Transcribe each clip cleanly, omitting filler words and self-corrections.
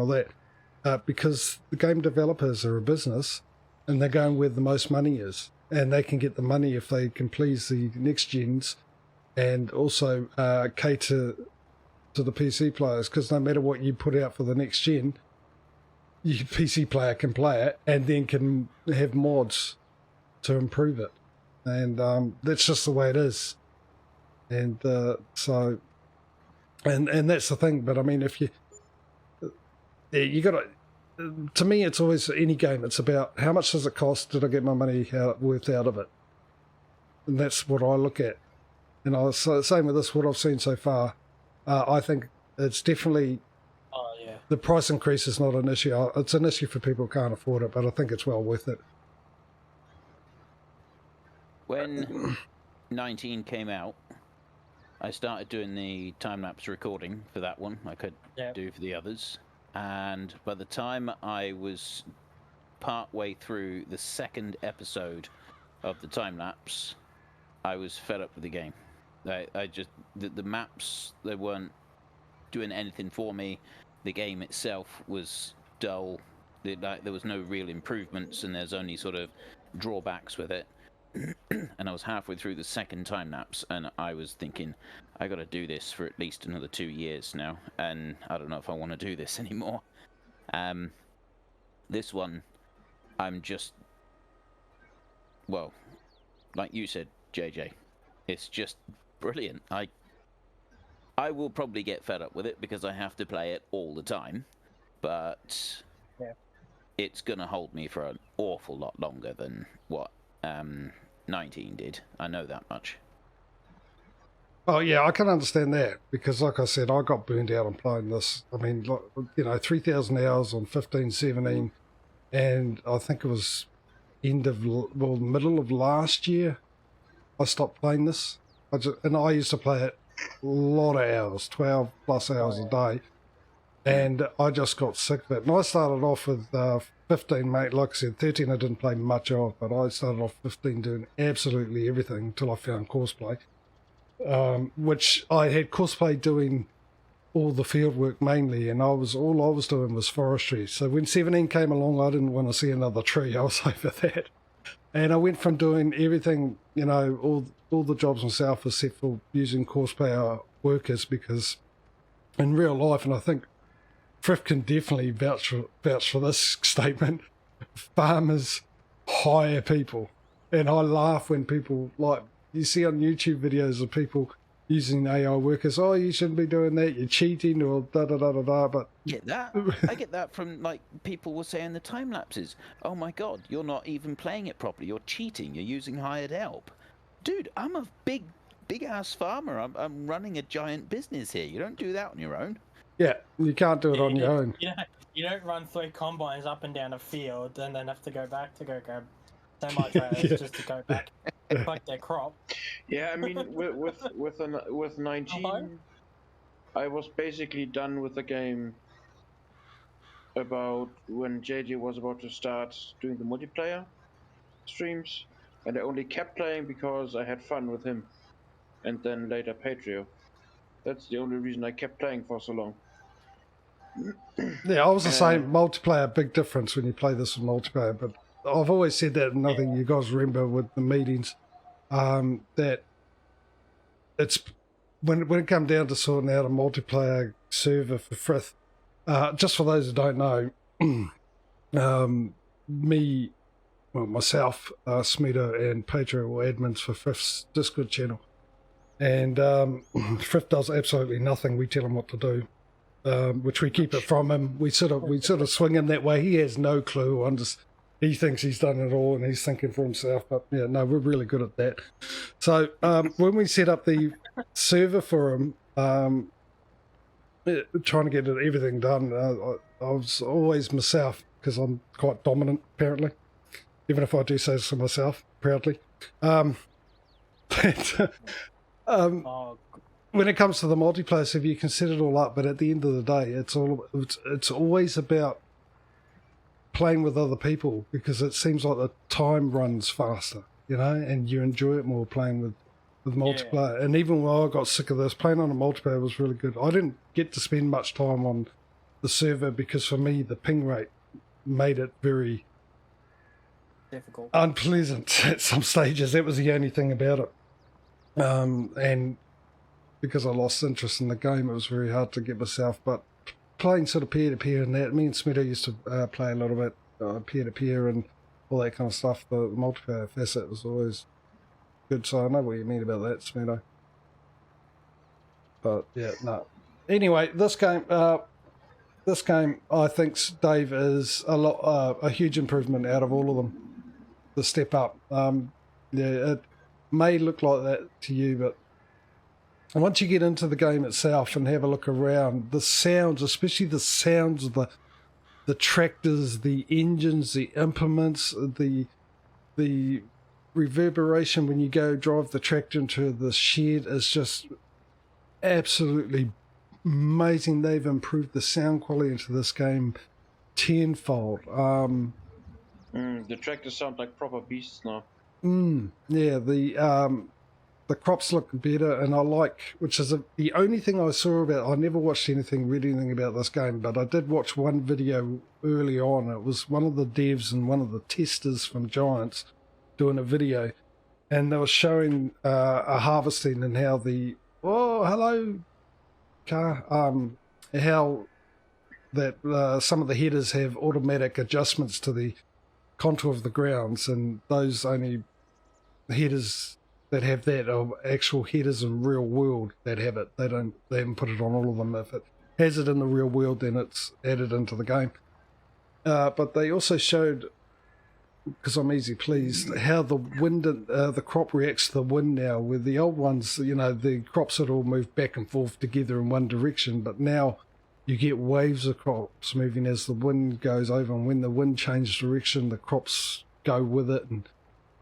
all that, because the game developers are a business and they're going where the most money is, and they can get the money if they can please the next gens and also cater to the PC players, because no matter what you put out for the next gen, your PC player can play it and then can have mods to improve it. And that's just the way it is. And so, and that's the thing. But I mean, if you got to, to me, it's always any game. It's about how much does it cost? Did I get my money worth out of it? And that's what I look at. And I was same with this. What I've seen so far, I think it's definitely. Oh yeah. The price increase is not an issue. It's an issue for people who can't afford it, but I think it's well worth it. When 19 came out, I started doing the time-lapse recording for that one. I could do for the others. And by the time I was part way through the second episode of the time-lapse, I was fed up with the game. I just... The maps, they weren't doing anything for me. The game itself was dull. There was no real improvements, and there's only sort of drawbacks with it. And I was halfway through the second time lapse, and I was thinking, I got to do this for at least another 2 years now, and I don't know if I want to do this anymore. This one, I'm just, well, like you said, JJ, it's just brilliant. I will probably get fed up with it because I have to play it all the time, but it's gonna hold me for an awful lot longer than what 19 did. I know that much. Oh yeah, I can understand that, because like I said, I got burned out on playing this. I mean, you know, 3,000 hours on 15, 17, and I think it was middle of last year I stopped playing this. I used to play it a lot of hours, 12 plus hours a day, and I just got sick of it. And I started off with 15, mate. Like I said, 13 I didn't play much of, but I started off 15 doing absolutely everything until I found Courseplay, which I had Courseplay doing all the field work mainly, and all I was doing was forestry. So when 17 came along, I didn't want to see another tree. I was over that. And I went from doing everything, you know, all the jobs myself except for using Courseplay workers, because in real life, and I think Frith can definitely vouch for this statement, farmers hire people. And I laugh when people, like, you see on YouTube videos of people using AI workers, oh, you shouldn't be doing that, you're cheating, or da-da-da-da-da, but... Get that? I get that from, like, people will say in the time lapses, oh my god, you're not even playing it properly, you're cheating, you're using hired help. Dude, I'm a big-ass farmer, I'm running a giant business here, you don't do that on your own. Yeah, you can't do it on your own. You don't run 3 combines up and down a field and then have to go back to go grab semi-trailers just to go back and collect their crop. Yeah, I mean, with 19, I was basically done with the game about when JJ was about to start doing the multiplayer streams, and I only kept playing because I had fun with him, and then later Patrio. That's the only reason I kept playing for so long. Yeah, I was the same. Multiplayer, big difference when you play this with multiplayer, but I've always said that, and I think you guys remember with the meetings, that it's when it comes down to sorting out a multiplayer server for Frith, just for those who don't know, myself, Smudo and Patrio were admins for Frith's Discord channel, and Frith does absolutely nothing. We tell him what to do, which we keep it from him. We sort of swing him that way. He has no clue. He thinks he's done it all and he's thinking for himself, but yeah, no, we're really good at that. So when we set up the server for him, trying to get everything done, I was always myself, because I'm quite dominant apparently, even if I do say so myself proudly. When it comes to the multiplayer server, you can set it all up, but at the end of the day, it's always about playing with other people, because it seems like the time runs faster, you know, and you enjoy it more playing with multiplayer. And even when I got sick of this, playing on a multiplayer was really good. I didn't get to spend much time on the server, because for me the ping rate made it very difficult, unpleasant at some stages. That was the only thing about it. And because I lost interest in the game, it was very hard to get myself. But playing sort of peer-to-peer and that, me and Smedo used to play a little bit peer-to-peer and all that kind of stuff. The multiplayer facet was always good, so I know what you mean about that, Smedo. But yeah, no. Anyway, this game, I think, Dave, is a huge improvement out of all of them. The step up. Yeah, it may look like that to you, but once you get into the game itself and have a look around, the sounds, especially the sounds of the tractors, the engines, the implements, the reverberation when you go drive the tractor into the shed is just absolutely amazing. They've improved the sound quality into this game tenfold. The tractors sound like proper beasts now. Yeah, the crops look better, and I like, which is the only thing I saw about. I never watched read anything about this game, but I did watch one video early on. It was one of the devs and one of the testers from Giants doing a video, and they were showing a harvesting and how hello car, how that some of the headers have automatic adjustments to the contour of the grounds, and those only headers that have that are actual headers in real world that have it. They haven't put it on all of them. If it has it in the real world, then it's added into the game. But they also showed, because I'm easy pleased, how the wind, the crop reacts to the wind now. With the old ones, the crops would all move back and forth together in one direction, but now you get waves of crops moving as the wind goes over, and when the wind changes direction, the crops go with it and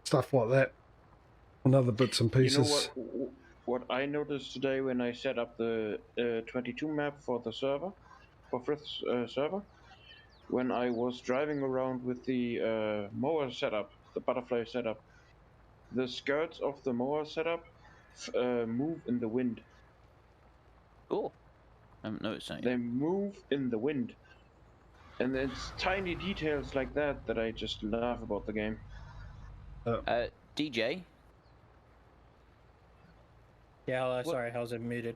stuff like that, and other bits and pieces. You know what I noticed today when I set up the 22 map for the server, for Frith's server? When I was driving around with the mower setup, the butterfly setup, the skirts of the mower setup move in the wind. Cool. I haven't noticed that yet. They move in the wind. And it's tiny details like that that I just love about the game. DJ? Yeah, hello, sorry, I was muted.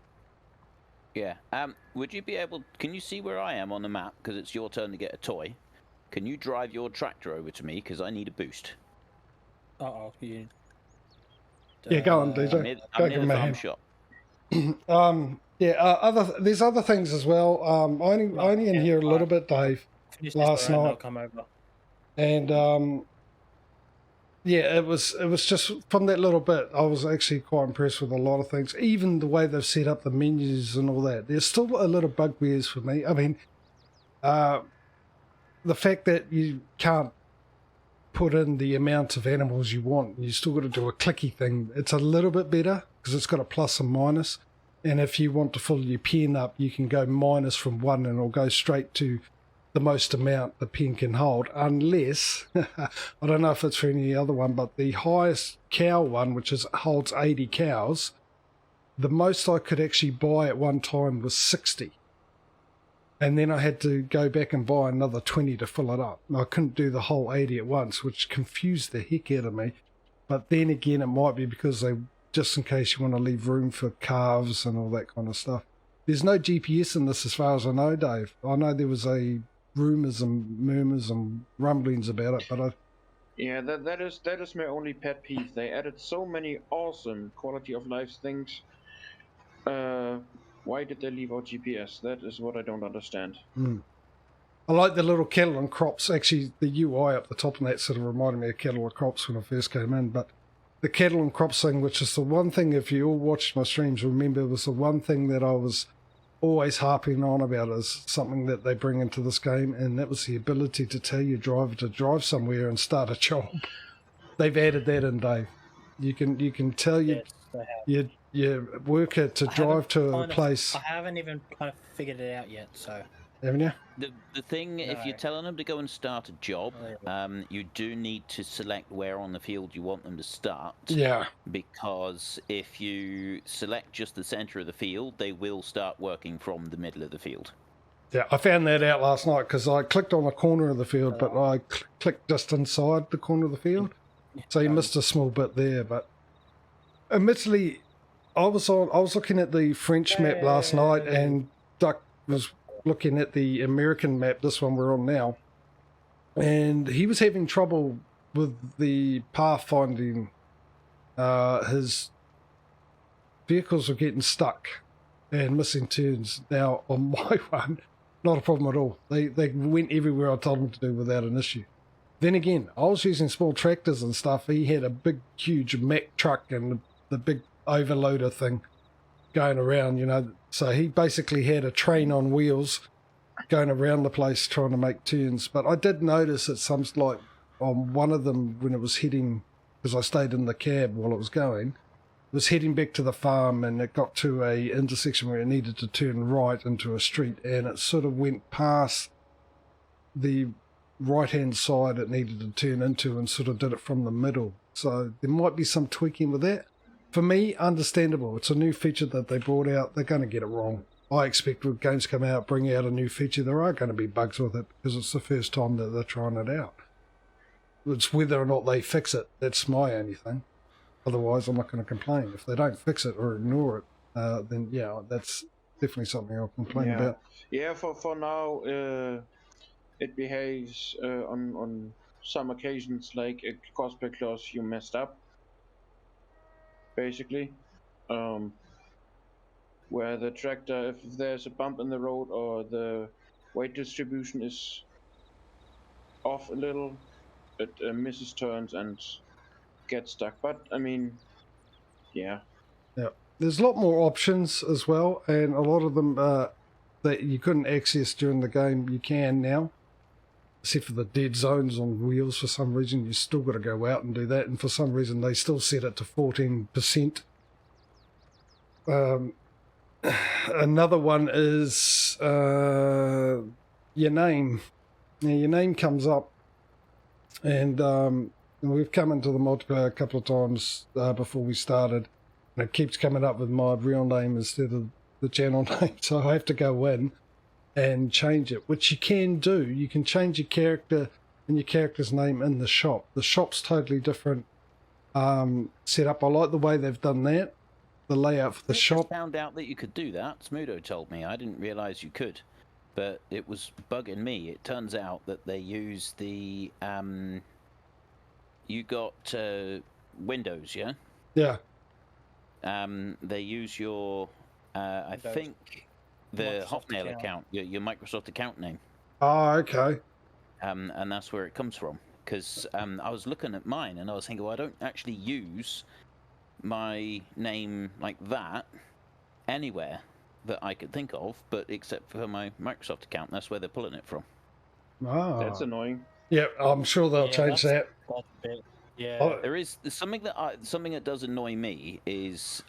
Yeah. Would you be able... Can you see where I am on the map? Because it's your turn to get a toy. Can you drive your tractor over to me? Because I need a boost. Uh-oh. Yeah, go on, DJ. I'm near the farm shop. There's other things as well. Only in here a little bit, Dave, last night. I'll come over. And yeah, it was just from that little bit, I was actually quite impressed with a lot of things. Even the way they've set up the menus and all that. There's still a little bugbears for me. I mean, the fact that you can't put in the amount of animals you want, you still got to do a clicky thing. It's a little bit better because it's got a plus and minus. And if you want to fill your pen up, you can go minus from 1 and it'll go straight to the most amount the pen can hold, unless, I don't know if it's for any other one, but the highest cow one, which holds 80 cows, the most I could actually buy at one time was 60. And then I had to go back and buy another 20 to fill it up. I couldn't do the whole 80 at once, which confused the heck out of me. But then again, it might be because just in case you want to leave room for calves and all that kind of stuff. There's no GPS in this as far as I know, Dave. I know there was rumours and murmurs and rumblings about it, but yeah, that is my only pet peeve. They added so many awesome quality of life things. Why did they leave out GPS? That is what I don't understand. I like the little cattle and crops. Actually, the UI up the top of that sort of reminded me of cattle and crops when I first came in, but the cattle and crops thing, which is the one thing, if you all watched my streams, remember, was the one thing that I was always harping on about as something that they bring into this game, and that was the ability to tell your driver to drive somewhere and start a job. They've added that in, Dave. You can tell your worker to drive to a place. I haven't even kind of figured it out yet, so. Haven't you? The thing, if you're telling them to go and start a job, you do need to select where on the field you want them to start. Yeah. Because if you select just the centre of the field, they will start working from the middle of the field. Yeah, I found that out last night because I clicked on the corner of the field, but I clicked just inside the corner of the field. So you missed a small bit there. But admittedly, I was looking at the French map last night, and Duck was looking at the American map, this one we're on now, and he was having trouble with the pathfinding. His vehicles were getting stuck and missing turns. Now on my one, not a problem at all. They went everywhere I told them to do without an issue. Then again, I was using small tractors and stuff. He had a big, huge Mack truck and the big overloader thing going around, you know. So he basically had a train on wheels going around the place trying to make turns. But I did notice that some, like on one of them when it was heading, because I stayed in the cab while it was going, it was heading back to the farm, and it got to a intersection where it needed to turn right into a street, and it sort of went past the right-hand side it needed to turn into and sort of did it from the middle. So there might be some tweaking with that. For me, understandable. It's a new feature that they brought out. They're going to get it wrong. I expect when games come out, bring out a new feature, there are going to be bugs with it because it's the first time that they're trying it out. It's whether or not they fix it. That's my only thing. Otherwise, I'm not going to complain. If they don't fix it or ignore it, then yeah, that's definitely something I'll complain about. Yeah, for now, it behaves on some occasions like a cosplay clause you messed up, basically. Where the tractor, if there's a bump in the road or the weight distribution is off a little, it misses turns and gets stuck. But I mean, yeah. There's a lot more options as well, and a lot of them that you couldn't access during the game, you can now. Except for the dead zones on wheels, for some reason, you still got to go out and do that, and for some reason they still set it to 14%. Another one is your name. Now, your name comes up, and we've come into the multiplayer a couple of times before we started, and it keeps coming up with my real name instead of the channel name, so I have to go in and change it, which you can do. You can change your character and your character's name in the shop. The shop's totally different setup. I like the way they've done that. The layout for the shop. I found out that you could do that. Smudo told me. I didn't realise you could, but it was bugging me. It turns out that they use the you got Windows, yeah? Yeah. They use your I think the Hotmail account, your Microsoft account name. Oh, okay. And that's where it comes from. Because I was looking at mine and I was thinking, well, I don't actually use my name like that anywhere that I could think of, but except for my Microsoft account. That's where they're pulling it from. Oh. That's annoying. Yeah, I'm sure they'll change that. That's a bit, yeah. Oh. There's something that does annoy me is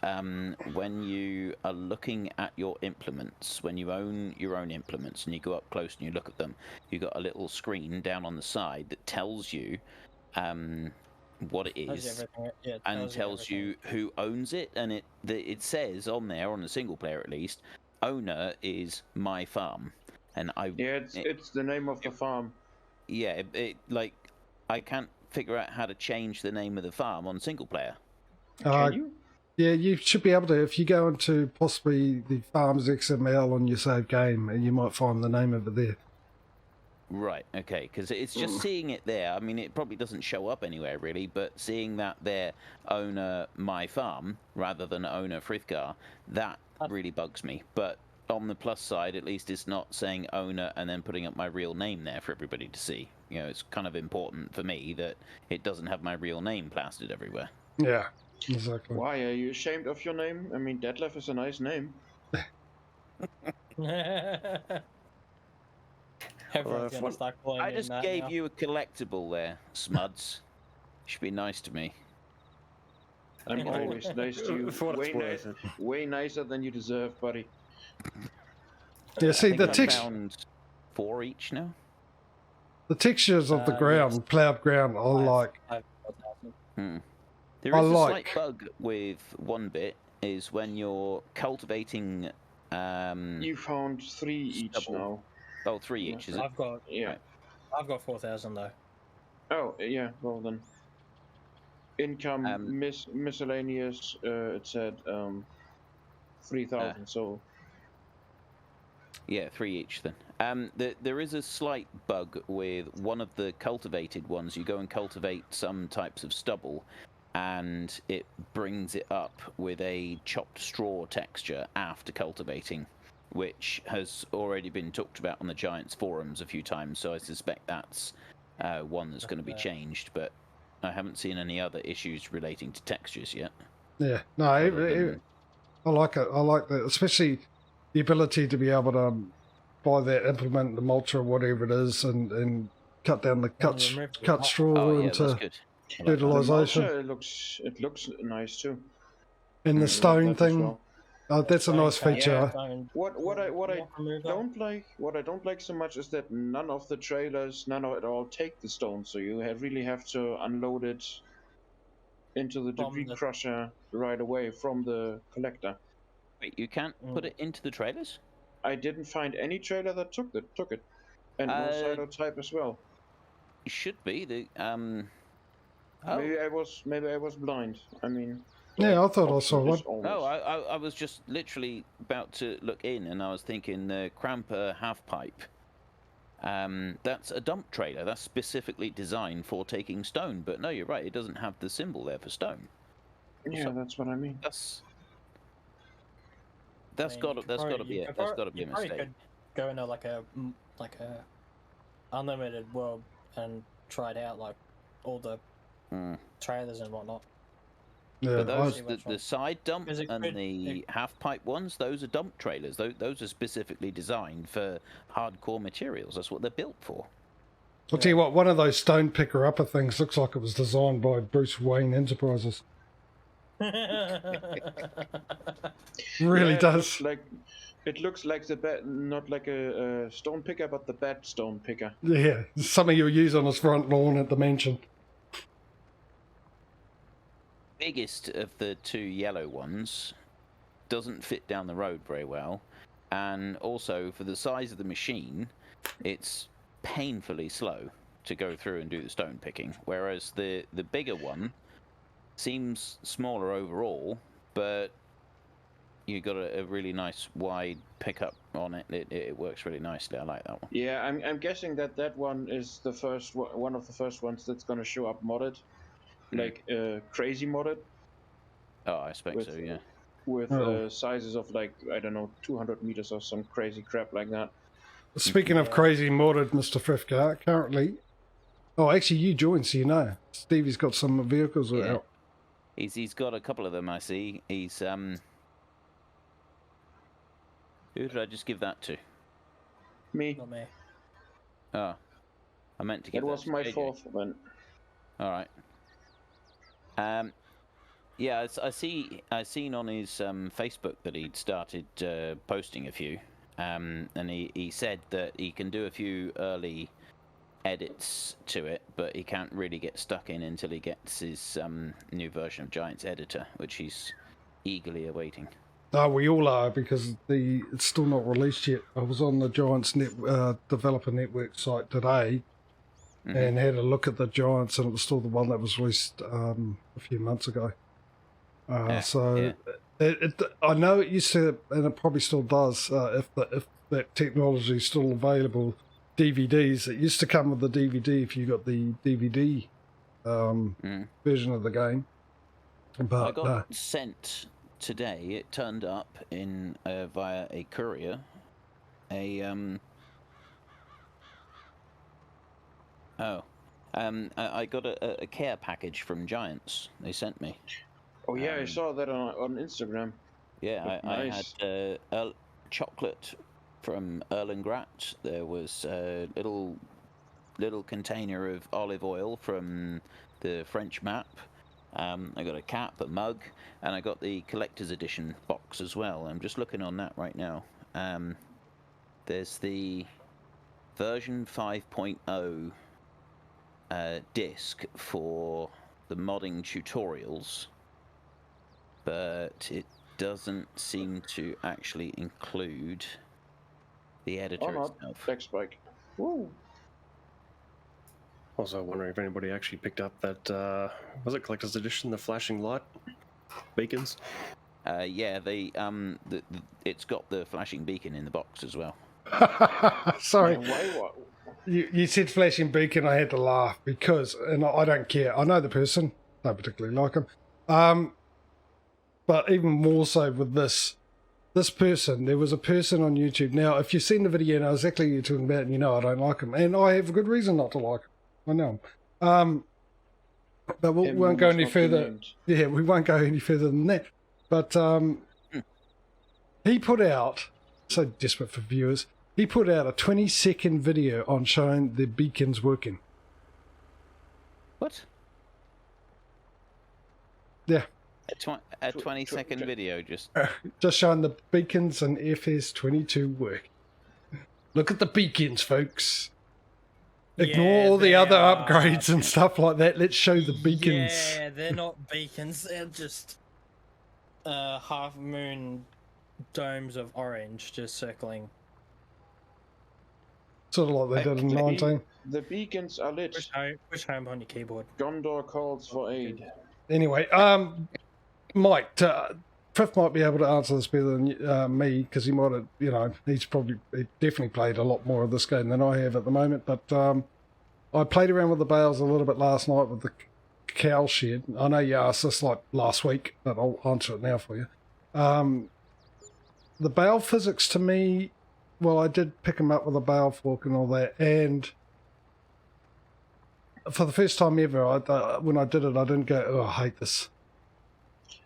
when you are looking at your implements, when you own your own implements and you go up close and you look at them, you've got a little screen down on the side that tells you what it is and tells you who owns it, and it says on there, on the single player at least, owner is my farm, and it's the name of the farm. Yeah, like I can't figure out how to change the name of the farm on single player. Can you? Yeah, you should be able to. If you go into possibly the farm's XML on your save game, and you might find the name of it there. Right, okay, because it's just seeing it there. I mean, it probably doesn't show up anywhere really, but seeing that there, owner my farm rather than owner Frithgar, that really bugs me. But on the plus side, at least it's not saying owner and then putting up my real name there for everybody to see. You know, it's kind of important for me that it doesn't have my real name plastered everywhere. Yeah, exactly. Why are you ashamed of your name? I mean, Detlef is a nice name. Everyone's gonna start calling I just that gave now. you a collectible there, Smuds. You should be nice to me. I'm always nice to you. For what it's worth. Way nicer than you deserve, buddy. Yeah, see the I text. found 4 each now. The textures of the ground, yes. plowed ground, I like. There is a slight bug with one bit, is when you're cultivating You found 3 each Stubble. now. Oh, 3 each, is it? I've got Yeah. Right. I've got 4,000 though. Oh, yeah. Well then. Income miscellaneous. It said 3,000. So. Yeah, 3 each then. There is a slight bug with one of the cultivated ones. You go and cultivate some types of stubble, and it brings it up with a chopped straw texture after cultivating, which has already been talked about on the Giants forums a few times, so I suspect that's one that's going to be changed, but I haven't seen any other issues relating to textures yet. Yeah, no, I like it. I like that, especially the ability to be able to buy that implement, the mulch or whatever it is, and cut down the cut straw Oh, yeah, into that's good. I like that. fertilization. The it looks nice too. And the I stone like that as thing. well. Oh, that's a nice feature. What I don't like so much is that none of the trailers, none of it all take the stone, so you really have to unload it into the debris crusher right away from the collector. Wait, you can't put it into the trailers? I didn't find any trailer that took it, and no silo type as well. It should be the Maybe I was blind. I mean. Yeah, I thought I saw one. Oh, I was just literally about to look in, and I was thinking the Cramper half pipe. That's a dump trailer. That's specifically designed for taking stone. But no, you're right. It doesn't have the symbol there for stone. Yeah, so that's what I mean. That's got to be a mistake. Could go into like a unlimited world and try it out, like all the trailers and whatnot. Yeah, but those, the side dump and the half pipe ones, those are dump trailers. Those are specifically designed for hardcore materials. That's what they're built for. I'll tell you what, one of those stone picker upper things looks like it was designed by Bruce Wayne Enterprises. Really does. It looks like the bat, not like a stone picker, but the bat stone picker. Yeah, something you'll use on his front lawn at the mansion. Biggest of the 2 yellow ones doesn't fit down the road very well, and also for the size of the machine, it's painfully slow to go through and do the stone picking, whereas the bigger one seems smaller overall, but you got a really nice wide pickup on it. It works really nicely. I like that one. Yeah, I'm guessing that one is the first one of the first ones that's going to show up modded. Like crazy modded. Oh, I expect so, yeah. With sizes of like, I don't know, 200 meters or some crazy crap like that. Speaking of crazy modded, Mr. Frifka, currently... Oh, actually, you joined, so you know. Stevie's got some vehicles out. He's got a couple of them, I see. He's... Who did I just give that to? Me. Not me. Oh. I meant to give that was my AJ. 4th one. All right. Yeah, I seen on his Facebook that he'd started posting a few, and he said that he can do a few early edits to it, but he can't really get stuck in until he gets his new version of Giants Editor, which he's eagerly awaiting. Oh, we all are, because it's still not released yet. I was on the Giants Developer Network site today, and had a look at the Giants, and it was still the one that was released a few months ago. I know it used to, and it probably still does, if that technology is still available, DVDs. It used to come with the DVD if you got the DVD version of the game. But I got sent today. It turned up in via a courier. I got a care package from Giants. They sent me. Oh yeah, I saw that on Instagram. Yeah, nice. I had chocolate from Erlengrat. There was a little container of olive oil from the French map. I got a cap, a mug, and I got the collector's edition box as well. I'm just looking on that right now. There's the version 5.0 disc for the modding tutorials, but doesn't seem to actually include the editor not. itself. Black Spike. Woo. Also wondering if anybody actually picked up that, was it Collector's Edition, the flashing light beacons? Yeah, it's got the flashing beacon in the box as well. Sorry. Why? You said flashing beacon, I had to laugh because, and I don't care, I know the person, don't particularly like him, but even more so with this person, there was a person on YouTube. Now, if you've seen the video and know exactly what you're talking about, and you know I don't like him, and I have a good reason not to like him, I know him. But we won't go any further. Yeah, we won't go any further than that. But he put out, so desperate for viewers, he put out a 20-second video on showing the beacons working. What? Yeah. A 20-second video just showing the beacons and FS22 work. Look at the beacons, folks. Ignore all the other upgrades and stuff like that. Let's show the beacons. Yeah, they're not beacons. They're just half moon domes of orange just circling. Sort of like they did in 19. The beacons are lit. Push home on your keyboard. Gondor calls for aid. Anyway, Mike, Fifth might be able to answer this better than me, because he might have, he definitely played a lot more of this game than I have at the moment. But I played around with the bales a little bit last night with the cow shed. I know you asked this like last week, but I'll answer it now for you. The bale physics to me, well, I did pick them up with a bale fork and all that, and for the first time ever, when I did it, I didn't go, oh, I hate this.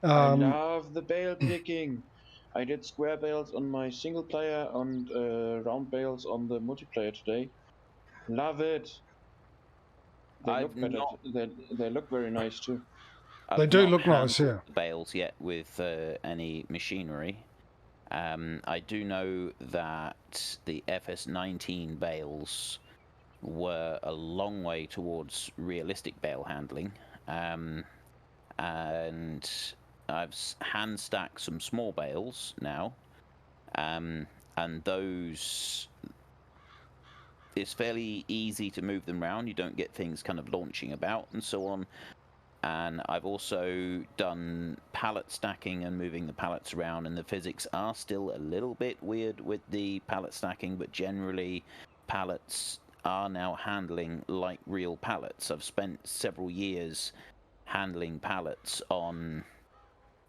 I love the bale picking. I did square bales on my single player and round bales on the multiplayer today. Love it. They look very nice too. They do look nice, yeah. Bales yet with any machinery. I do know that the FS19 bales were a long way towards realistic bale handling, and I've hand stacked some small bales now, and those, it's fairly easy to move them around. You don't get things kind of launching about and so on. And I've also done pallet stacking and moving the pallets around, and the physics are still a little bit weird with the pallet stacking, but generally pallets are now handling like real pallets. I've spent several years handling pallets on...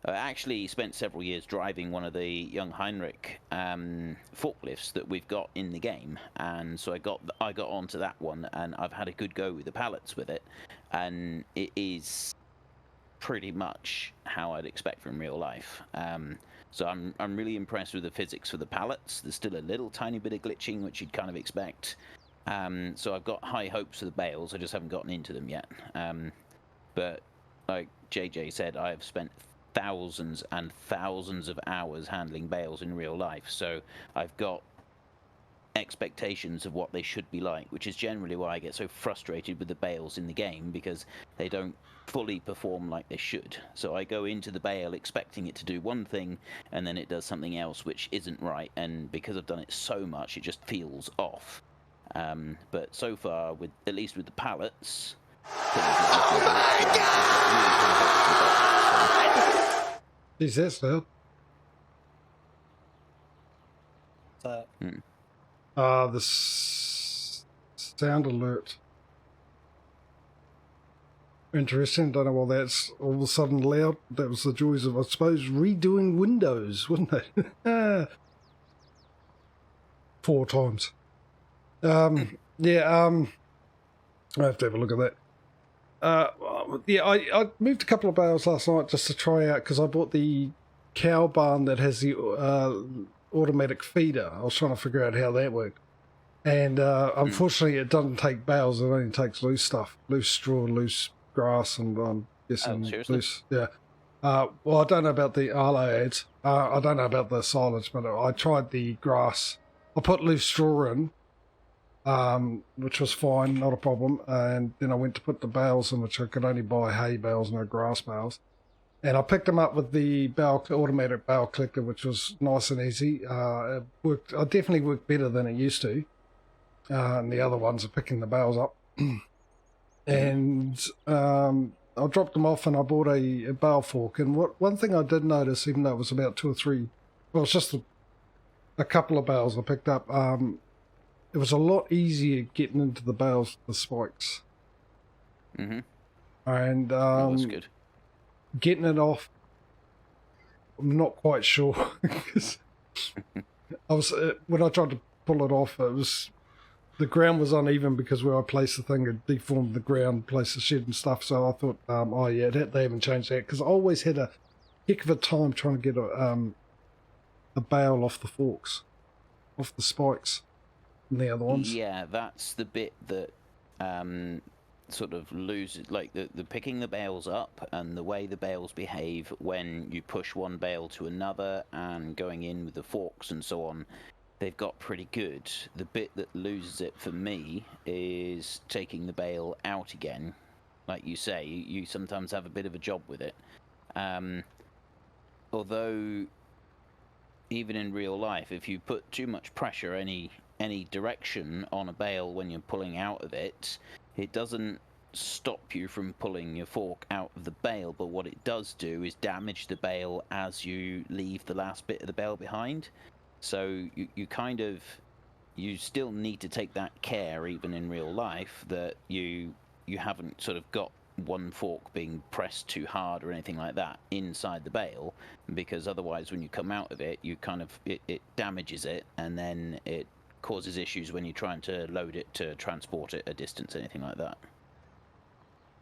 I actually spent several years driving one of the Young Heinrich forklifts that we've got in the game, and so I got onto that one, and I've had a good go with the pallets with it, and it is pretty much how I'd expect from real life. So I'm really impressed with the physics for the pallets. There's still a little tiny bit of glitching, which you'd kind of expect. So I've got high hopes for the bales. I just haven't gotten into them yet. But like JJ said, I have spent thousands and thousands of hours handling bales in real life, so I've got expectations of what they should be like, which is generally why I get so frustrated with the bales in the game, because they don't fully perform like they should. So I go into the bale expecting it to do one thing, and then it does something else which isn't right, and because I've done it so much, it just feels off. But so far, at least with the pallets, Is that still? The sound alert. Interesting. Don't know why that's all of a sudden loud. That was the joys of, I suppose, redoing Windows, wasn't it? 4 times. I have to have a look at that. I moved a couple of bales last night just to try out, because I bought the cow barn that has the automatic feeder. I was trying to figure out how that worked, and unfortunately it doesn't take bales. It only takes loose stuff, loose straw, loose grass, and loose. Yeah. Well, I don't know about the Arlo ads. I don't know about the silage, but I tried the grass. I put loose straw in, which was fine, not a problem. And then I went to put the bales in, which I could only buy hay bales, no grass bales. And I picked them up with the automatic barrel collector, which was nice and easy. It worked. I definitely worked better than it used to. And the other ones are picking the barrels up. And I dropped them off and I bought a barrel fork. And one thing I did notice, even though it was about 2 or 3, well, it's just a couple of barrels I picked up, it was a lot easier getting into the barrels with the spikes. Mm-hmm. And That's good. getting it off, I'm not quite sure. Because I was when I tried to pull it off, the ground was uneven because where I placed the thing had deformed the ground, placed the shed and stuff. So I thought, oh yeah, they haven't changed that, because I always had a heck of a time trying to get a bail off the forks, off the spikes, and the other ones. Yeah, that's the bit that sort of loses, like the picking the bales up and the way the bales behave when you push one bale to another and going in with the forks and so on. They've got pretty good. The bit that loses it for me is taking the bale out again. Like you say, you sometimes have a bit of a job with it. Although, even in real life, if you put too much pressure any direction on a bale when you're pulling out of it, it doesn't stop you from pulling your fork out of the bale, but what it does do is damage the bale as you leave the last bit of the bale behind. So you still need to take that care even in real life, that you haven't sort of got one fork being pressed too hard or anything like that inside the bale, because otherwise when you come out of it, you kind of it damages it, and then it causes issues when you're trying to load it to transport it a distance, anything like that.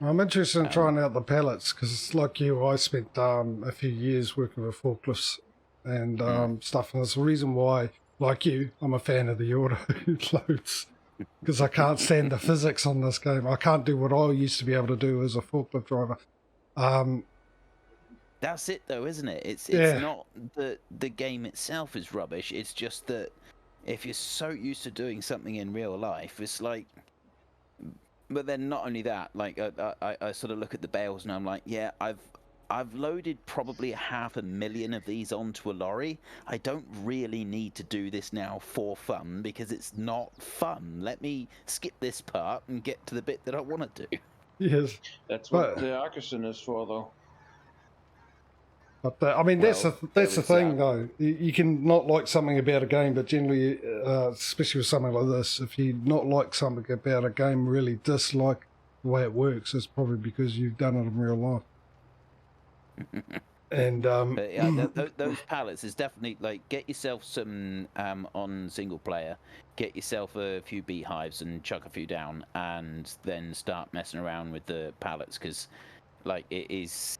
I'm interested in trying out the pallets, because like you, I spent a few years working with forklifts and stuff, and that's the reason why, like you, I'm a fan of the auto loads, because I can't stand the physics on this game. I can't do what I used to be able to do as a forklift driver. That's it though, isn't it? It's not that the game itself is rubbish, it's just that if you're so used to doing something in real life, it's like... But then not only that, like I sort of look at the bales and I'm like, yeah, I've loaded probably 500,000 of these onto a lorry. I don't really need to do this now for fun, because it's not fun. Let me skip this part and get to the bit that I want to do. Yes. That's what the Artisan is for, though. But I mean, that's the thing, though. You can not like something about a game, but generally, especially with something like this, if you not like something about a game, really dislike the way it works, it's probably because you've done it in real life. And but yeah, those pallets is definitely, like, get yourself some on single player, get yourself a few beehives and chuck a few down, and then start messing around with the pallets, because like it is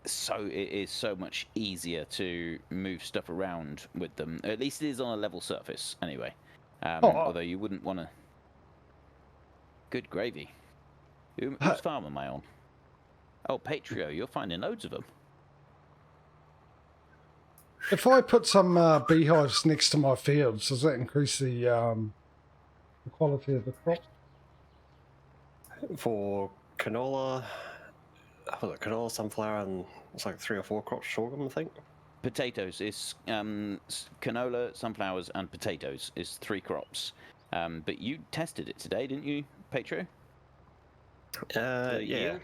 so much easier to move stuff around with them. At least it is on a level surface anyway. Although you wouldn't want to. Good gravy. Whose farm am I on? Oh, Patrio, you're finding loads of them. if I put some beehives next to my fields, does that increase the quality of the crop? For canola, canola, sunflower, and it's like 3 or 4 crops sorghum, I think. Potatoes is canola, sunflowers, and potatoes is 3 crops. But you tested it today, didn't you, Patrio? Yeah,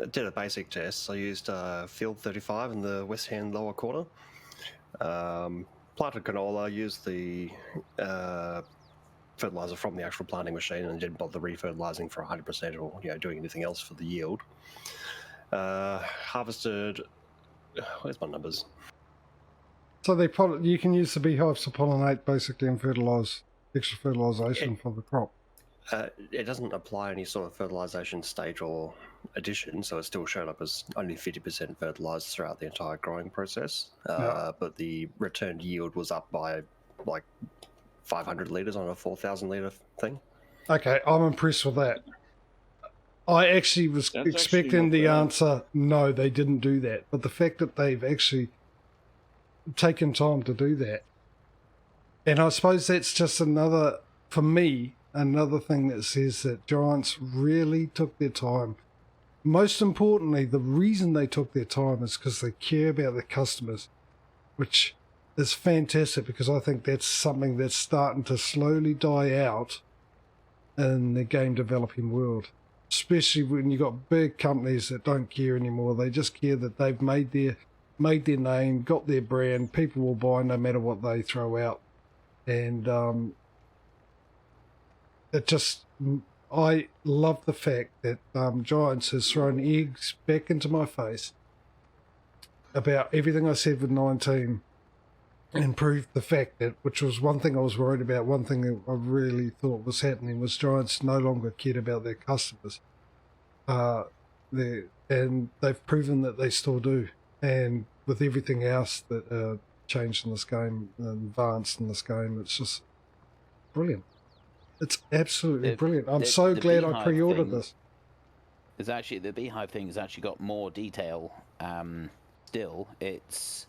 I did a basic test. I used field 35 in the west hand lower corner. Planted canola, used the fertilizer from the actual planting machine, and didn't bother refertilizing for 100% or doing anything else for the yield. Harvested. Where's my numbers? So you can use the beehives to pollinate basically and fertilize, extra fertilization for the crop. It doesn't apply any sort of fertilization stage or addition, so it still showed up as only 50% fertilized throughout the entire growing process. But the returned yield was up by like 500 litres on a 4,000 litre thing. Okay, I'm impressed with that. I actually was expecting the answer, no, they didn't do that. But the fact that they've actually taken time to do that, and I suppose that's just another, for me, another thing that says that Giants really took their time most importantly, the reason they took their time is because they care about their customers, which is fantastic, because I think that's something that's starting to slowly die out in the game developing world, especially when you've got big companies that don't care anymore. They just care that they've made their name, got their brand, people will buy no matter what they throw out. And I love the fact that Giants has thrown eggs back into my face about everything I said with 19, and proved the fact that, which was one thing I was worried about, one thing that I really thought was happening, was Giants no longer cared about their customers. And they've proven that they still do. And with everything else that changed in this game, advanced in this game, it's just brilliant. It's absolutely brilliant. I'm so glad I pre-ordered this. There's actually, the beehive thing has actually got more detail still. It's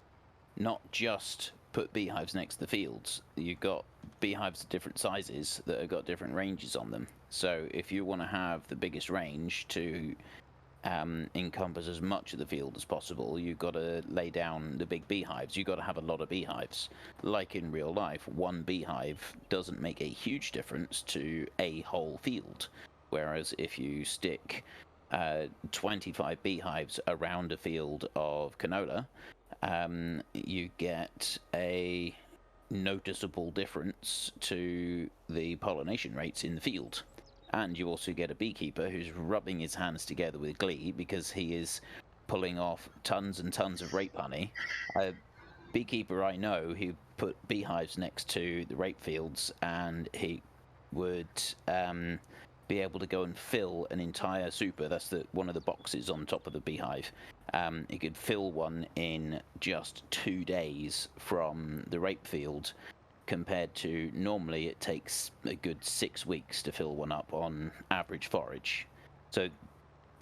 not just put beehives next to the fields. You've got beehives of different sizes that have got different ranges on them. So if you want to have the biggest range to encompass as much of the field as possible, you've got to lay down the big beehives. You've got to have a lot of beehives. Like in real life, one beehive doesn't make a huge difference to a whole field. Whereas if you stick 25 beehives around a field of canola, you get a noticeable difference to the pollination rates in the field. And you also get a beekeeper who's rubbing his hands together with glee because he is pulling off tons and tons of rape honey. A beekeeper I know who put beehives next to the rape fields, and he would be able to go and fill an entire super. That's one of the boxes on top of the beehive. He could fill one in just 2 days from the rape field, compared to normally it takes a good 6 weeks to fill one up on average forage. So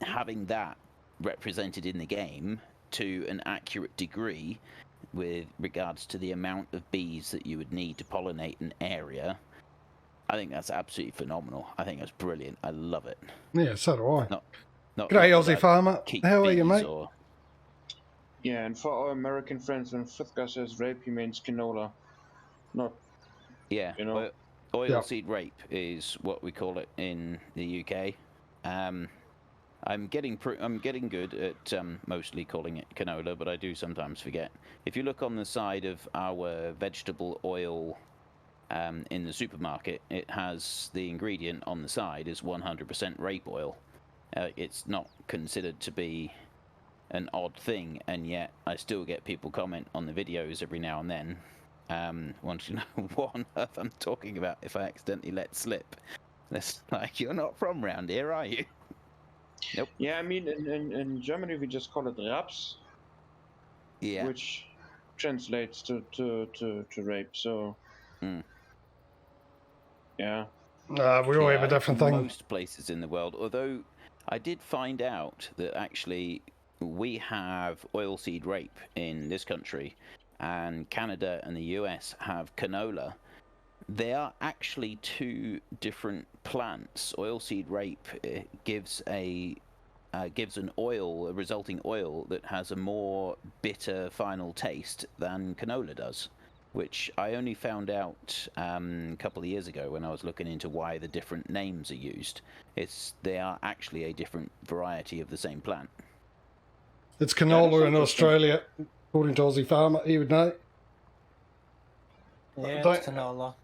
having that represented in the game to an accurate degree with regards to the amount of bees that you would need to pollinate an area, I think that's absolutely phenomenal. I think that's brilliant. I love it. Yeah, so do I. Not G'day, Aussie farmer. How are you, mate? Yeah, and for our American friends, when Frithgar says rape, he means canola. Not, yeah, you know. Oilseed rape is what we call it in the UK. I'm getting good at mostly calling it canola, but I do sometimes forget. If you look on the side of our vegetable oil in the supermarket, it has the ingredient on the side is 100% rape oil. It's not considered to be an odd thing, and yet I still get people comment on the videos every now and then. Want to know what on earth I'm talking about if I accidentally let slip. It's like, you're not from round here, are you? Nope. Yeah, I mean, in Germany we just call it Raps. Yeah. Which translates to rape, so... Yeah. We all have a different thing. Most places in the world, although I did find out that actually we have oilseed rape in this country, and Canada and the US have canola. They are actually two different plants. Oilseed rape gives an oil, a resulting oil that has a more bitter final taste than canola does, which I only found out a couple of years ago when I was looking into why the different names are used. They are actually a different variety of the same plant. It's canola in Australia, according to Aussie farmer. He would know. Yeah, it's canola.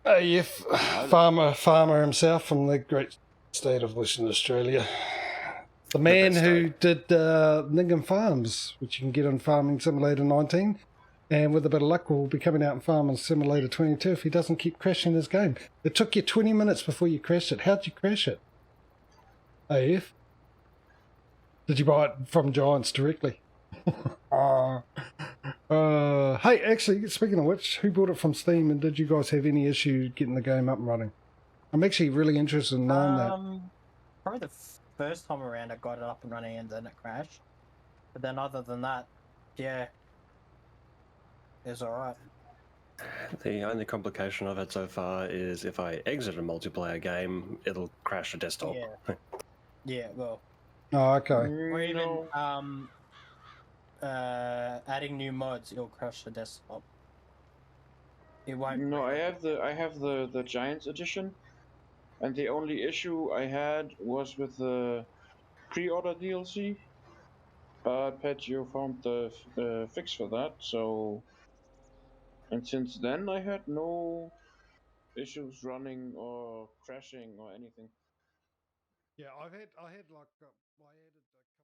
AF farmer himself from the great state of Western Australia. The man who did Ningham Farms, which you can get on Farming Simulator 19, and with a bit of luck will be coming out in Farming Simulator 22 if he doesn't keep crashing his game. It took you 20 minutes before you crashed it. How'd you crash it? AF? Did you buy it from Giants directly? Hey, actually, speaking of which, who bought it from Steam, and did you guys have any issue getting the game up and running? I'm actually really interested in knowing that. Probably the first time around I got it up and running and then it crashed. But then other than that, yeah, it was alright. The only complication I've had so far is if I exit a multiplayer game, it'll crash the desktop. Yeah, well, Oh, okay. Or even No, adding new mods, it'll crash the desktop. It won't. no, I really- have the Giants edition, and the only issue I had was with the pre-order DLC. But Patrio found the fix for that, so and since then I had no issues running or crashing or anything. Yeah, I had like I added a